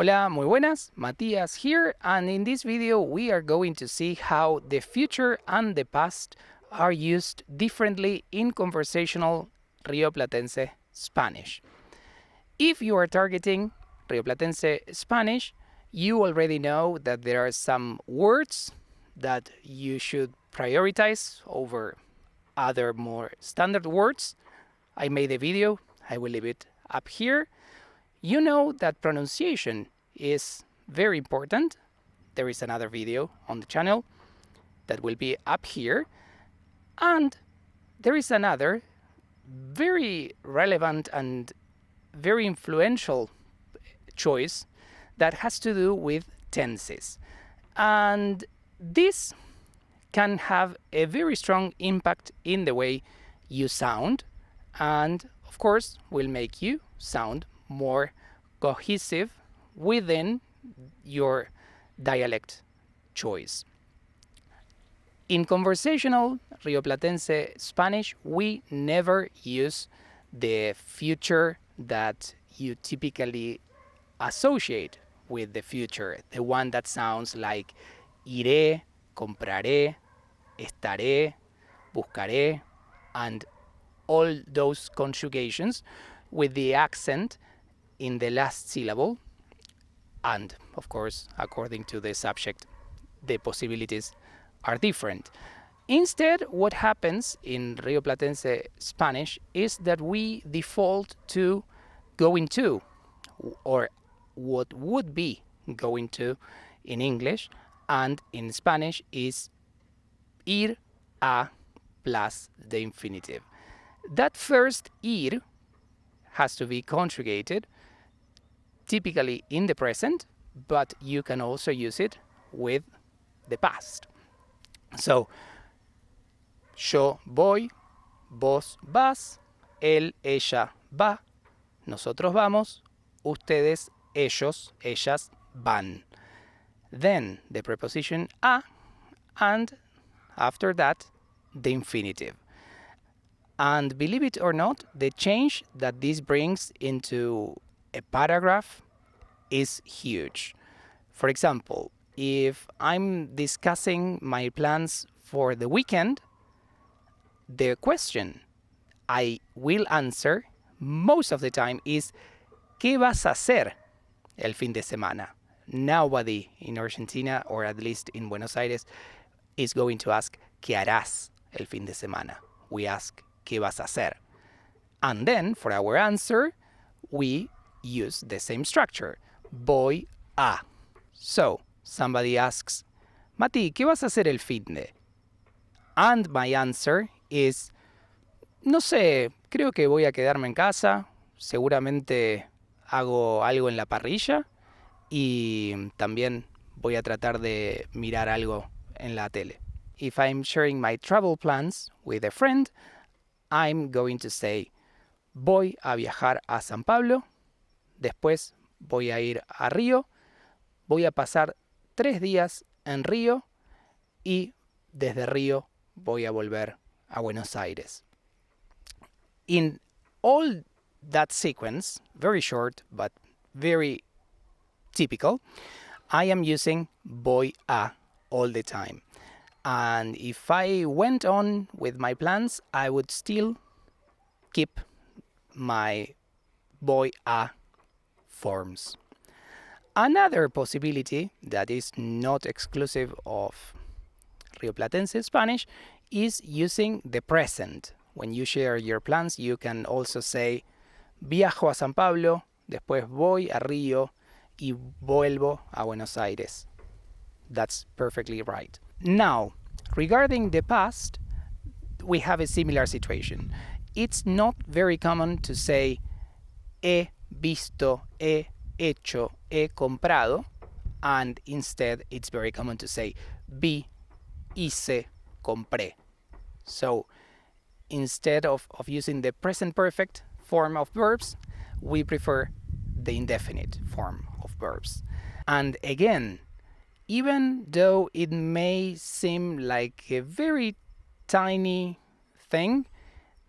Hola, muy buenas, Matías here, and in this video we are going to see how the future and the past are used differently in conversational Rioplatense Spanish. If you are targeting Rioplatense Spanish, you already know that there are some words that you should prioritize over other more standard words. I made a video, I will leave it up here. You know that pronunciation is very important. There is another video on the channel that will be up here. And there is another very relevant and very influential choice that has to do with tenses. And this can have a very strong impact in the way you sound, and of course will make you sound more cohesive within your dialect choice. In conversational Rioplatense Spanish, we never use the future that you typically associate with the future, the one that sounds like iré, compraré, estaré, buscaré, and all those conjugations with the accent in the last syllable. And of course, according to the subject, the possibilities are different. Instead, what happens in Rioplatense Spanish is that we default to going to, or what would be going to in English, and in Spanish is ir a plus the infinitive. That first ir has to be conjugated, typically in the present, but you can also use it with the past. So, yo voy, vos vas, él, ella va, nosotros vamos, ustedes, ellos, ellas van. Then the preposition a, and after that, the infinitive. And believe it or not, the change that this brings into a paragraph is huge. For example, if I'm discussing my plans for the weekend, the question I will answer most of the time is ¿qué vas a hacer el fin de semana? Nobody in Argentina, or at least in Buenos Aires, is going to ask ¿qué harás el fin de semana? We ask ¿qué vas a hacer? And then, for our answer, we use the same structure. Voy a. So, somebody asks, Mati, ¿qué vas a hacer el fin de? And my answer is, no sé, creo que voy a quedarme en casa, seguramente hago algo en la parrilla y también voy a tratar de mirar algo en la tele. If I'm sharing my travel plans with a friend, I'm going to say, voy a viajar a San Pablo, después voy a ir a Río, voy a pasar 3 días en Río y desde Río voy a volver a Buenos Aires. In all that sequence, very short but very typical, I am using voy a all the time. And if I went on with my plans, I would still keep my voy a forms. Another possibility that is not exclusive of Rioplatense Spanish is using the present. When you share your plans, you can also say viajo a San Pablo, después voy a Río y vuelvo a Buenos Aires. That's perfectly right. Now, regarding the past, we have a similar situation. It's not very common to say he visto, he hecho, he comprado, and instead it's very common to say vi, hice, compré. So instead of using the present perfect form of verbs, we prefer the indefinite form of verbs. And again, even though it may seem like a very tiny thing,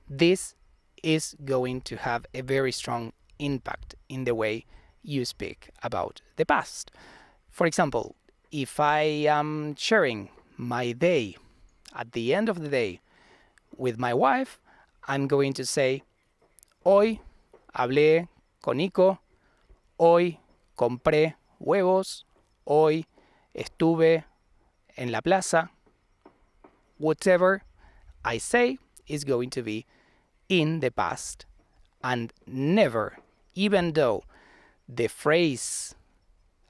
this is going to have a very strong impact in the way you speak about the past. For example, if I am sharing my day at the end of the day with my wife, I'm going to say, hoy hablé con Nico, hoy compré huevos, hoy estuve en la plaza. Whatever I say is going to be in the past, and never, even though the phrase,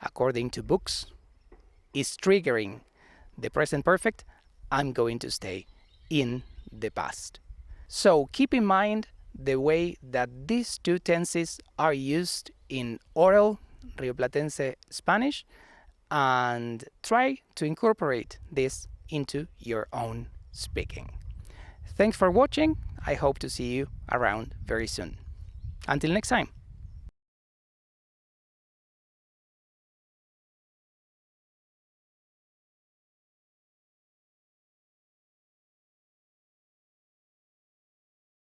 according to books, is triggering the present perfect, I'm going to stay in the past. So keep in mind the way that these two tenses are used in oral Rioplatense Spanish, and try to incorporate this into your own speaking. Thanks for watching. I hope to see you around very soon. Until next time.